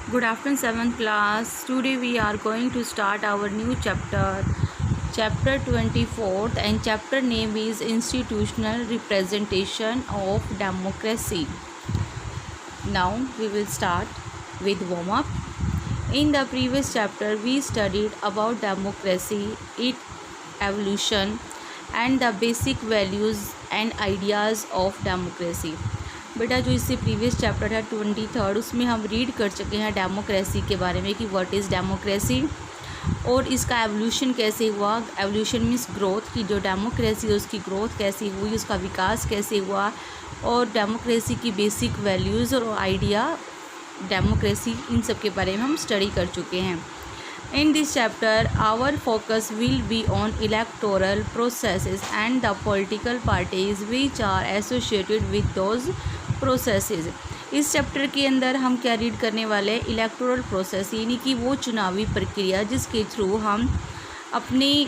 Good afternoon, 7th class. Today we are going to start our new chapter 24th, and chapter name is Institutional Representation of Democracy. Now we will start with warm up. In the previous chapter, we studied about democracy, its evolution, and the basic values and ideas of democracy. बेटा जो इससे previous chapter है 23rd, उसमें हम read कर चुके हैं democracy के बारे में कि व्हाट इज़ डेमोक्रेसी और इसका एवोल्यूशन कैसे हुआ। एवोल्यूशन मीन्स ग्रोथ, की जो डेमोक्रेसी है उसकी ग्रोथ कैसे हुई, उसका विकास कैसे हुआ, और डेमोक्रेसी की बेसिक वैल्यूज़ और आइडिया डेमोक्रेसी, इन सब के बारे में हम स्टडी कर चुके हैं। In this chapter, our focus will be on electoral processes and the political parties which are associated with those processes. इस चैप्टर के अंदर हम क्या रीड करने वाले हैं, इलेक्टोरल प्रोसेस, यानी कि वो चुनावी प्रक्रिया जिसके थ्रू हम अपने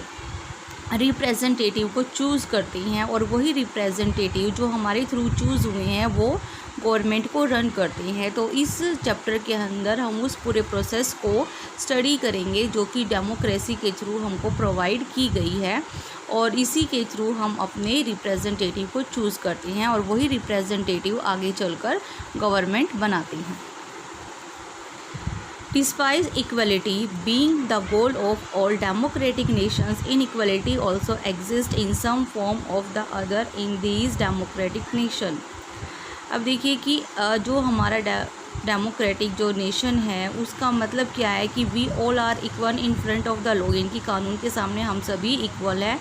रिप्रेजेंटेटिव को चूज़ करते हैं और वही रिप्रेजेंटेटिव जो हमारे थ्रू चूज़ हुए हैं वो गवर्नमेंट को रन करते हैं। तो इस चैप्टर के अंदर हम उस पूरे प्रोसेस को स्टडी करेंगे जो कि डेमोक्रेसी के थ्रू हमको प्रोवाइड की गई है, और इसी के थ्रू हम अपने रिप्रेजेंटेटिव को चूज़ करते हैं और वही रिप्रेजेंटेटिव आगे चलकर गवर्नमेंट बनाते हैं। Despite equality being the goal of all democratic nations, inequality also exists in some form of the other in these democratic nation. अब देखिए कि जो हमारा डेमोक्रेटिक जो नेशन है उसका मतलब क्या है कि we all are equal in front of the law, इनकी कानून के सामने हम सभी इक्वल हैं।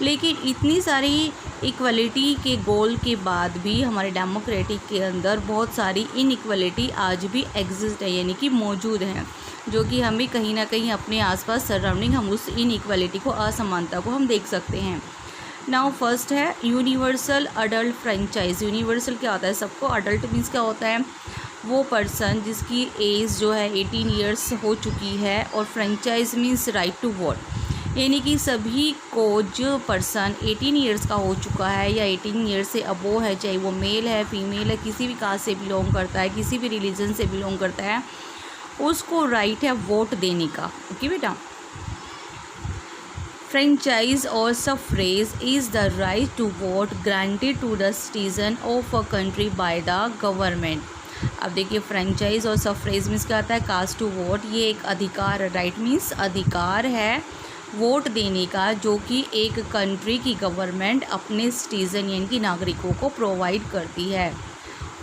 लेकिन इतनी सारी इक्वलिटी के गोल के बाद भी हमारे डेमोक्रेटिक के अंदर बहुत सारी इनइक्वलिटी आज भी एग्जिस्ट है, यानी कि मौजूद हैं, जो कि हमें कहीं ना कहीं अपने आसपास सराउंडिंग हम उस इनइक्वलिटी को, असमानता को हम देख सकते हैं। नाउ फर्स्ट है यूनिवर्सल अडल्ट फ्रेंचाइज। यूनिवर्सल क्या होता है, सबको। अडल्ट मीन्स क्या होता है, वो पर्सन जिसकी एज जो है 18 ईयर्स हो चुकी है, और franchise means right to vote, यानी कि सभी को जो पर्सन 18 ईयर्स का हो चुका है या 18 ईयर्स से अबोव है, चाहे वो मेल है फीमेल है, किसी भी कास्ट से बिलोंग करता है, किसी भी रिलीजन से बिलोंग करता है, उसको राइट है वोट देने का। ओके बेटा। फ्रेंचाइज और suffrage is the right to vote granted to the citizen of a country by the government. अब देखिए फ्रेंचाइज और सफरेज मीन्स क्या आता है, कास्ट टू वोट, ये एक अधिकार, राइट मीन्स अधिकार है वोट देने का, जो कि एक कंट्री की गवर्नमेंट अपने सिटीज़न यानी कि नागरिकों को प्रोवाइड करती है।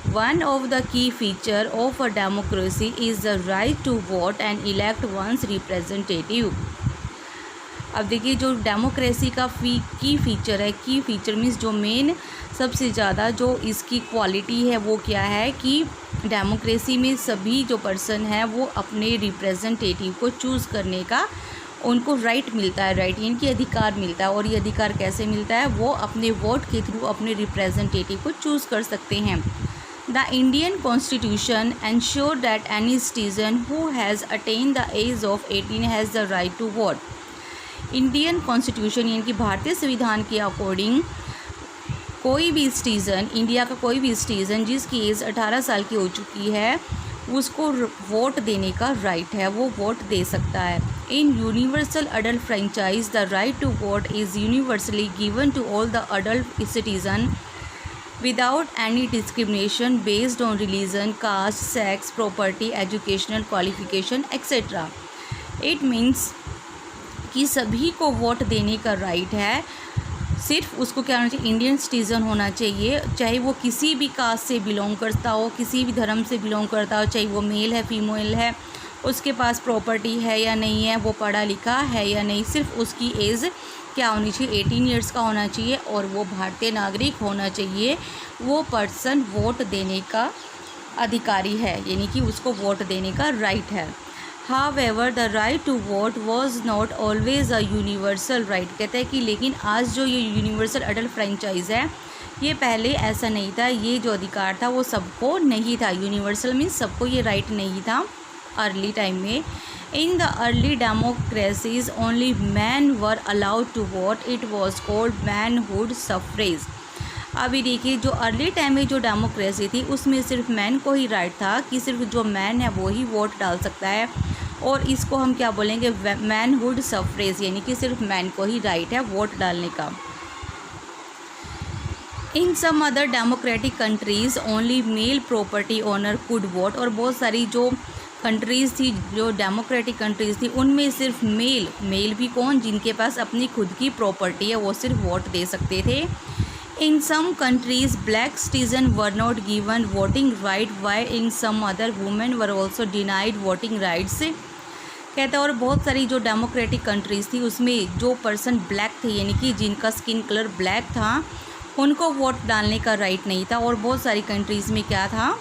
One of the key feature of a democracy is the right to vote and elect one's representative. अब देखिए जो डेमोक्रेसी का की फीचर है, की फीचर मीन्स जो मेन सबसे ज़्यादा जो इसकी क्वालिटी है वो क्या है कि डेमोक्रेसी में सभी जो पर्सन है वो अपने रिप्रेजेंटेटिव को चूज़ करने का उनको राइट मिलता है, राइट यानी कि अधिकार मिलता है। और ये अधिकार कैसे मिलता है, वो अपने वोट के थ्रू अपने रिप्रेजेंटेटिव को चूज़ कर सकते हैं। The Indian constitution ensure that any citizen who has attain the age of 18 has the right to vote. Indian constitution यानी कि भारतीय संविधान के अकॉर्डिंग कोई भी सिटीज़न, इंडिया का कोई भी सिटीज़न जिसकी एज 18 साल की हो चुकी है, उसको वोट देने का राइट है, वो वोट दे सकता है। In universal adult franchise the right to vote is universally given to all the adult citizen without any discrimination based on religion, caste, sex, property, educational qualification etcetera. It means कि सभी को vote देने का right है, सिर्फ उसको क्या होना चाहिए, इंडियन सिटीज़न होना चाहिए, चाहे वो किसी भी कास्ट से बिलोंग करता हो, किसी भी धर्म से बिलोंग करता हो, चाहे वो मेल है फीमेल है, उसके पास प्रॉपर्टी है या नहीं है, वो पढ़ा लिखा है या नहीं, सिर्फ उसकी एज क्या होनी चाहिए, 18 ईयर्स का होना चाहिए और वो भारतीय नागरिक होना चाहिए। वो पर्सन वोट देने का अधिकारी है, यानी कि उसको वोट देने का राइट है। However, the right to vote was not always a universal right। कहते हैं कि लेकिन आज जो ये यूनिवर्सल अडल्ट फ्रेंचाइज है, ये पहले ऐसा नहीं था, ये जो अधिकार था वो सबको नहीं था। यूनिवर्सल मीन्स सबको ये राइट नहीं था अर्ली टाइम में। In the early democracies only man were allowed to vote, it was called manhood suffrage. अभी देखिए जो अर्ली टाइम में जो डेमोक्रेसी थी उसमें सिर्फ मैन को ही राइट था कि सिर्फ जो मैन है वो ही वोट डाल सकता है, और इसको हम क्या बोलेंगे, मैनहुड सफ्रेज, यानी कि सिर्फ मैन को ही राइट है वोट डालने का। In some other democratic countries only male property owner could vote, और बहुत सारी जो कंट्रीज़ थी, जो डेमोक्रेटिक कंट्रीज़ थी, उनमें सिर्फ मेल भी कौन, जिनके पास अपनी खुद की प्रॉपर्टी है, वो सिर्फ वोट दे सकते थे। In some countries black citizen were not given voting right, while in some other women were also denied voting rights. कहता है और बहुत सारी जो डेमोक्रेटिक कंट्रीज़ थी उसमें जो पर्सन ब्लैक थे, यानी कि जिनका स्किन कलर ब्लैक था, उनको वोट डालने का राइट नहीं था। और बहुत सारी कंट्रीज़ में क्या था,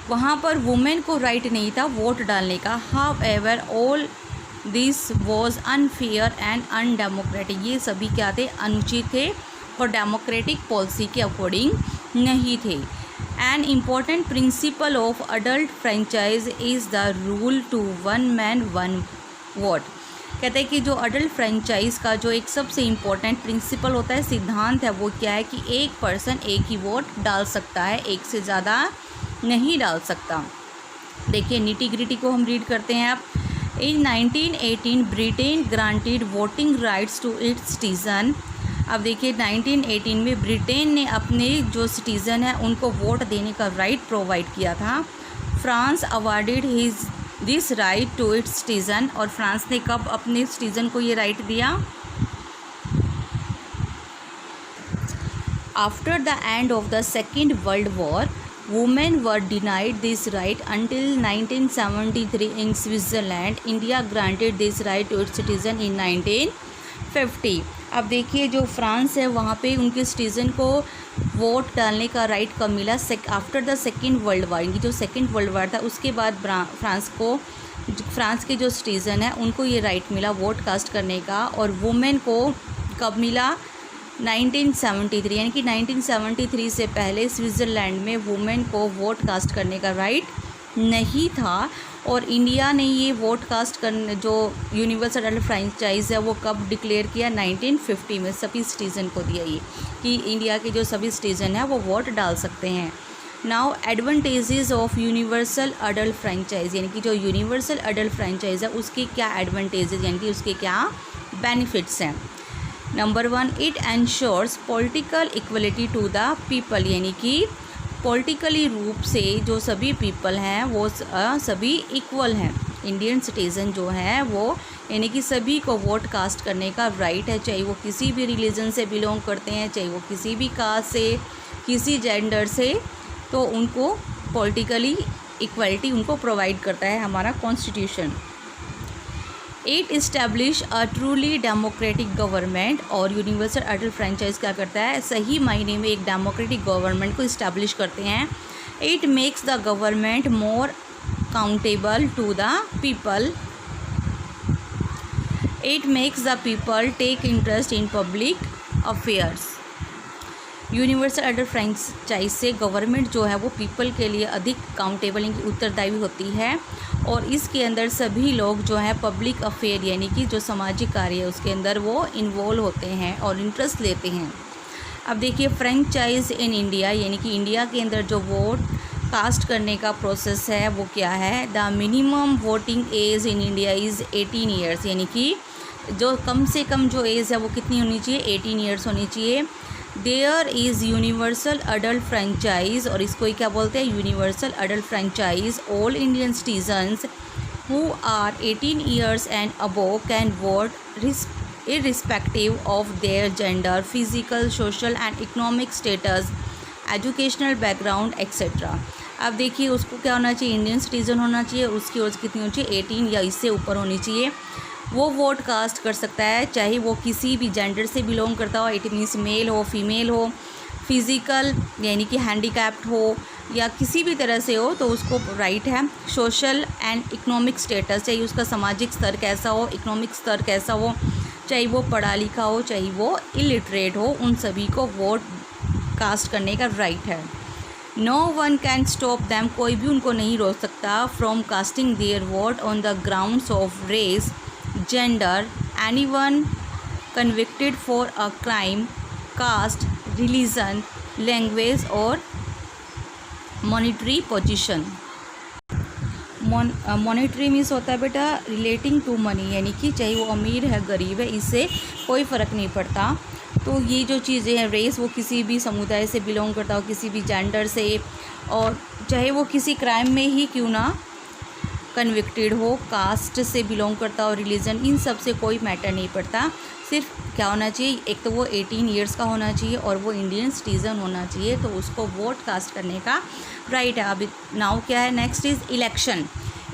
वहाँ पर वुमेन को राइट नहीं था वोट डालने का। How ever all this was unfair and undemocratic, ये सभी क्या थे, अनुचित थे और डेमोक्रेटिक पॉलिसी के अकॉर्डिंग नहीं थे। An important principle of adult franchise is the rule to one man one vote. कहते हैं कि जो अडल्ट फ्रेंचाइज का जो एक सबसे इम्पोर्टेंट प्रिंसिपल होता है, सिद्धांत है, वो क्या है कि एक पर्सन एक ही वोट डाल सकता है, एक से ज़्यादा नहीं डाल सकता। देखिए निटी ग्रिटी को हम रीड करते हैं आप। In 1918 Britain granted voting rights to its citizen. अब देखिए 1918 में ब्रिटेन ने अपने जो सिटीज़न है उनको वोट देने का राइट प्रोवाइड किया था। France awarded this right to its citizen, और फ्रांस ने कब अपने सिटीज़न को ये राइट दिया, after the end of the second world war. Women were denied this right until 1973 in Switzerland. India granted this right to its citizen in 1950। अब देखिए जो फ्रांस है वहाँ पे उनके सिटीज़न को वोट डालने का राइट कब मिला, after the second world war, इनकी जो सेकेंड वर्ल्ड वार था उसके बाद फ्रांस के जो सिटीज़न है उनको ये राइट मिला वोट कास्ट करने का। और वुमेन को कब मिला, 1973, यानी कि 1973 से पहले स्विट्ज़रलैंड में वुमेन को वोट कास्ट करने का राइट नहीं था। और इंडिया ने ये वोट कास्ट करने जो यूनिवर्सल अडल्ट फ्रेंचाइज है वो कब डिक्लेयर किया, 1950 में सभी सिटीज़न को दिया ये कि इंडिया के जो सभी सिटीज़न हैं वो वोट डाल सकते हैं। Now advantages of universal adult franchise, यानी कि जो यूनिवर्सल अडल्ट फ्रेंचाइज है उसके क्या एडवांटेजेस, यानी कि उसके क्या बेनिफिट्स हैं। Number 1, it ensures political equality to the people, यानी कि पॉलिटिकली रूप से जो सभी पीपल हैं वो सभी इक्वल हैं। इंडियन सिटीज़न जो है वो यानी कि सभी को वोट कास्ट करने का राइट है, चाहे वो किसी भी रिलीजन से बिलोंग करते हैं, चाहे वो किसी भी कास्ट से, किसी जेंडर से, तो उनको पॉलिटिकली इक्वलिटी उनको प्रोवाइड करता है हमारा constitution. It establish a truly democratic government, और यूनिवर्सल अडल्ट फ्रेंचाइज क्या करता है, सही मायने में एक डेमोक्रेटिक गवर्नमेंट को इस्टेब्लिश करते हैं। It makes the government more accountable to the people. It makes the people take interest in public affairs. Universal adult franchise से गवर्नमेंट जो है वो पीपल के लिए अधिक अकाउंटेबल यानी कि उत्तरदायी होती है, और इसके अंदर सभी लोग जो है पब्लिक अफेयर यानी कि जो सामाजिक कार्य है उसके अंदर वो इन्वॉल्व होते हैं और इंटरेस्ट लेते हैं। अब देखिए फ्रेंचाइज इन इंडिया, यानी कि इंडिया के अंदर जो वोट कास्ट करने का प्रोसेस है वो क्या है, the minimum voting age in India is 18 years, यानी कि जो कम से कम जो एज है वो कितनी होनी चाहिए, 18 ईयर्स होनी चाहिए। There is universal adult franchise, और इसको ही क्या बोलते हैं, universal adult franchise. All Indian citizens who are 18 years and above can vote irrespective of their gender, physical, social and economic status, educational background etcetera. अब देखिए उसको क्या होना चाहिए, इंडियन सिटीज़न होना चाहिए, उसकी एज कितनी होनी चाहिए, 18 या इससे ऊपर होनी चाहिए। वो वोट कास्ट कर सकता है चाहे वो किसी भी जेंडर से बिलोंग करता हो, इट मीन्स मेल हो, फीमेल हो, फिज़िकल यानी कि हैंडीकैप्ड हो, या किसी भी तरह से हो, तो उसको राइट है। सोशल एंड इकोनॉमिक स्टेटस, चाहे उसका सामाजिक स्तर कैसा हो, इकोनॉमिक स्तर कैसा हो, चाहे वो पढ़ा लिखा हो, चाहे वो इलिटरेट हो, उन सभी को वोट कास्ट करने का राइट है। No one can stop them, कोई भी उनको नहीं रोक सकता, from casting their vote on the grounds of race, gender, anyone convicted for a crime, caste, religion, language और मॉनिटरी पोजीशन। मॉनिटरी मीन्स होता है बेटा रिलेटिंग टू मनी, यानी कि चाहे वो अमीर है गरीब है इससे कोई फ़र्क नहीं पड़ता। तो ये जो चीज़ें हैं, रेस वो किसी भी समुदाय से बिलोंग करता हो, किसी भी जेंडर से, और चाहे वो किसी क्राइम में ही क्यों ना कन्विक्टेड हो, कास्ट से बिलोंग करता हो, रिलीजन, इन सब से कोई मैटर नहीं पड़ता। सिर्फ क्या होना चाहिए, एक तो वो 18 ईयर्स का होना चाहिए और वो इंडियन सिटीज़न होना चाहिए, तो उसको वोट कास्ट करने का राइट है। अभी नाउ क्या है, next is election.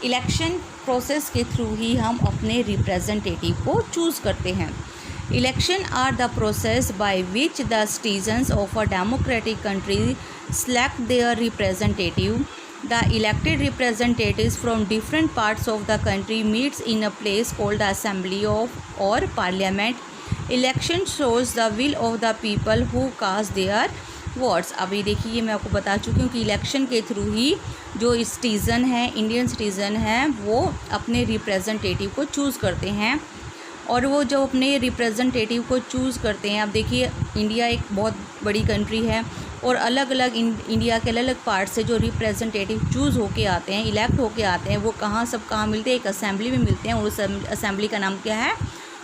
Election process के थ्रू ही हम अपने रिप्रेजेंटेटिव को चूज़ करते हैं। Election are the process by which the citizens of a democratic country select their representative. The elected representatives from different parts of the country meets in a place called the assembly of or parliament. Election shows the will of the people who cast their votes. अभी देखिए मैं आपको बता चुकी हूँ कि election के through ही जो सिटीज़न है, इंडियन सिटीज़न है, वो अपने रिप्रेजेंटेटिव को चूज़ करते हैं। और वो जो अपने रिप्रेजेंटेटिव को चूज़ करते हैं, अब देखिए इंडिया एक बहुत बड़ी कंट्री है और अलग अलग इंडिया के अलग अलग पार्ट से जो रिप्रेजेंटेटिव चूज़ होके आते हैं, इलेक्ट होके आते हैं, वो कहाँ मिलते हैं, एक असेंबली में मिलते हैं और उस असेंबली का नाम क्या है,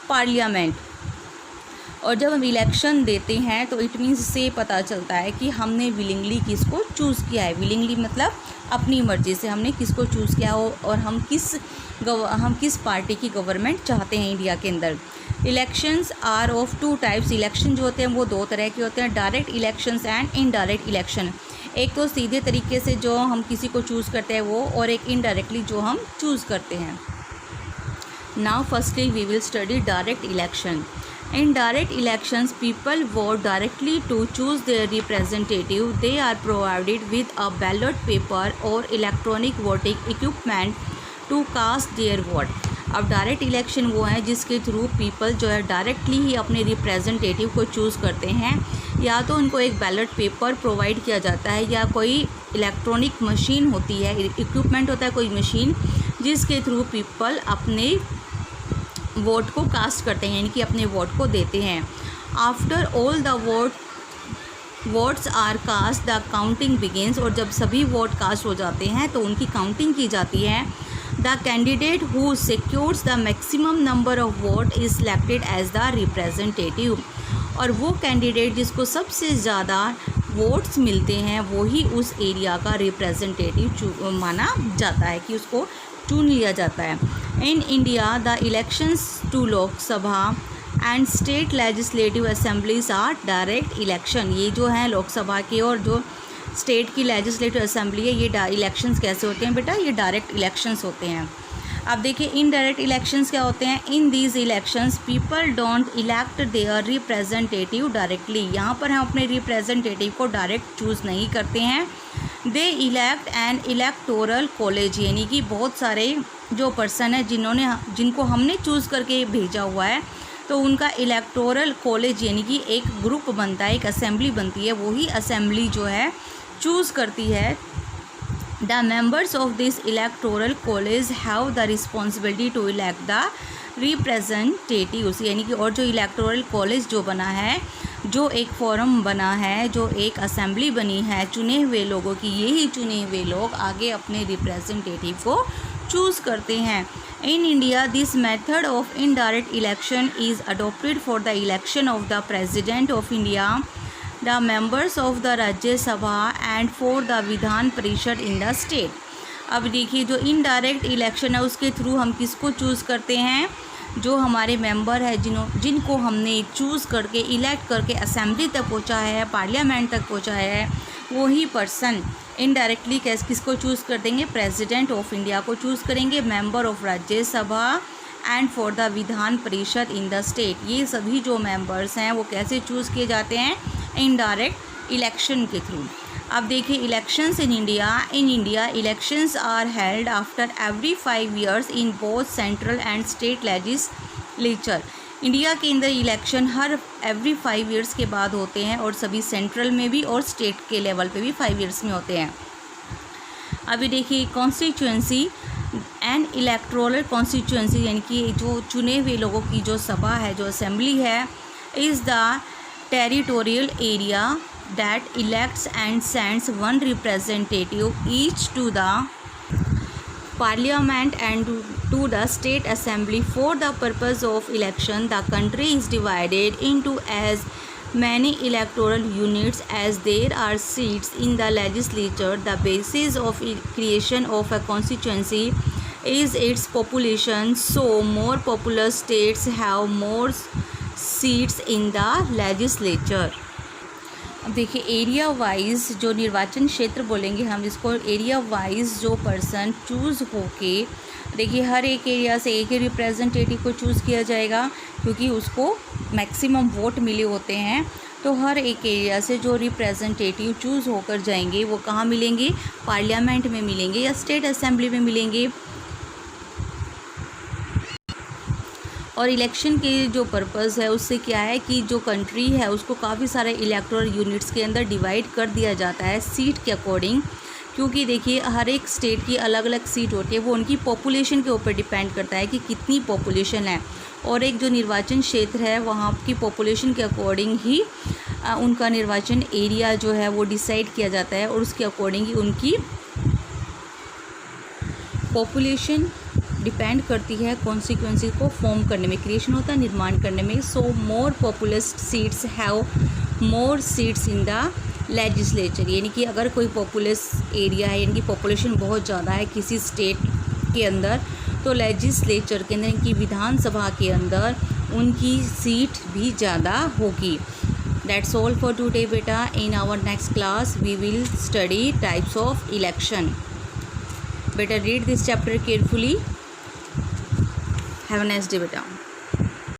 पार्लियामेंट। और जब हम इलेक्शन देते हैं तो इट मीन्स से पता चलता है कि हमने विलिंगली किसको चूज़ किया है। विलिंगली मतलब अपनी मर्ज़ी से हमने किसको चूज़ किया हो और हम किस पार्टी की गवर्नमेंट चाहते हैं इंडिया के अंदर। Elections are of two types. Election जो होते हैं वो दो तरह के होते हैं, direct elections and indirect election. एक तो सीधे तरीके से जो हम किसी को चूज़ करते हैं वो, और एक इनडायरेक्टली जो हम चूज़ करते हैं। Now firstly we will study direct election. In direct elections, people vote directly to choose their representative. They are provided with a ballot paper or electronic voting equipment to cast their vote. अब direct election वो है जिसके through people जो है directly ही अपने representative को choose करते हैं। या तो उनको एक बैलेट पेपर प्रोवाइड किया जाता है या कोई इलेक्ट्रॉनिक मशीन होती है, इक्विपमेंट होता है कोई मशीन, जिसके थ्रू पीपल अपने वोट को कास्ट करते हैं, यानी कि अपने वोट को देते हैं। After all the votes are cast the counting begins. और जब सभी वोट कास्ट हो जाते हैं तो उनकी काउंटिंग की जाती है। The candidate who secures the maximum number of vote is selected as the representative. और वो कैंडिडेट जिसको सबसे ज़्यादा वोट्स मिलते हैं वो ही उस एरिया का रिप्रेजेंटेटिव माना जाता है, कि उसको चुन लिया जाता है। In India the elections to Lok Sabha and state legislative assemblies are direct election. ये जो है लोकसभा की और जो स्टेट की लेजिस्लेटिव असेंबली है, ये इलेक्शंस कैसे होते हैं बेटा, ये डायरेक्ट इलेक्शंस होते हैं। अब देखिए इनडायरेक्ट इलेक्शंस क्या होते हैं। In these elections people don't elect their representative directly. यहाँ पर हम अपने रिप्रेजेंटेटिव को डायरेक्ट चूज़ नहीं करते हैं। दे इलेक्ट एन इलेक्टोरल कॉलेज, यानी कि बहुत सारे जो पर्सन है जिनको हमने चूज़ करके भेजा हुआ है, तो उनका इलेक्टोरल कॉलेज यानी कि एक ग्रुप बनता है, एक असेंबली बनती है, वही असेंबली जो है चूज़ करती है। The members of this electoral college have the responsibility to elect the representatives, यानी कि और जो इलेक्टोरल कॉलेज जो बना है, जो एक फोरम बना है, जो एक असेंबली बनी है चुने हुए लोगों की, यही चुने हुए लोग आगे अपने रिप्रेजेंटेटिव को चूज़ करते हैं। In India this method of indirect election is adopted for the election of the president of India, the members of the राज्य सभा and for the Vidhan Parishad in the state. अब देखिए जो इनडायरेक्ट इलेक्शन है उसके थ्रू हम किसको चूज़ करते हैं, जो हमारे मेंबर है जिनको हमने चूज़ करके इलेक्ट करके असेंबली तक पहुंचा है, पार्लियामेंट तक पहुंचा है, वही पर्सन इनडायरेक्टली किसको चूज़ कर देंगे, प्रेसिडेंट ऑफ इंडिया को चूज़ करेंगे, member of Rajya Sabha and for the Vidhan Parishad in the state. ये सभी जो मेंबर्स हैं वो कैसे चूज़ किए जाते हैं, इनडायरेक्ट इलेक्शन के थ्रू। अब देखिए elections in India elections are held after every 5 years in both central and state legislature. India के अंदर इलेक्शन हर एवरी 5 years के बाद होते हैं और सभी सेंट्रल में भी और स्टेट के लेवल पे भी 5 years में होते हैं। अभी देखिए कॉन्स्टिट्यूएंसी एंड इलेक्टोरल कॉन्स्टिट्यूएंसी, यानी कि जो चुने हुए लोगों की जो सभा है, जो असेंबली है, is the territorial area that elects and sends one representative each to the parliament and to the state assembly for the purpose of election. The country is divided into as many electoral units as there are seats in the legislature. The basis of creation of a constituency is its population, so more populous states have more seats in the legislature. अब देखिए area wise जो निर्वाचन क्षेत्र बोलेंगे हम इसको, area wise जो person choose होके, देखिए हर एक एरिया से एक ही रिप्रेजेंटेटिव को चूज़ किया जाएगा क्योंकि उसको मैक्सिमम वोट मिले होते हैं। तो हर एक एरिया से जो रिप्रेजेंटेटिव चूज़ होकर जाएंगे वो कहाँ मिलेंगे, पार्लियामेंट में मिलेंगे या स्टेट असेंबली में मिलेंगे। और इलेक्शन के जो पर्पज़ है उससे क्या है कि जो कंट्री है उसको काफ़ी सारे इलेक्टोरल यूनिट्स के अंदर डिवाइड कर दिया जाता है सीट के अकॉर्डिंग, क्योंकि देखिए हर एक स्टेट की अलग अलग सीट होती है, वो उनकी पॉपुलेशन के ऊपर डिपेंड करता है कि कितनी पॉपुलेशन है। और एक जो निर्वाचन क्षेत्र है वहाँ की पॉपुलेशन के अकॉर्डिंग ही उनका निर्वाचन एरिया जो है वो डिसाइड किया जाता है और उसके अकॉर्डिंग ही उनकी पॉपुलेशन डिपेंड करती है कॉन्सिक्वेंसी को फॉर्म करने में, क्रिएशन होता है निर्माण करने में। So more populous seats have more seats in the legislature, यानी कि अगर कोई पॉपुलस एरिया है यानी कि पॉपुलेशन बहुत ज़्यादा है किसी स्टेट के अंदर, तो लेजिस्लेचर के अंदर इनकी विधानसभा के अंदर उनकी सीट भी ज़्यादा होगी। दैट्स ऑल फॉर टुडे बेटा। In our next class we will study types of election. बेटा read this chapter carefully. Have a nice day, beta.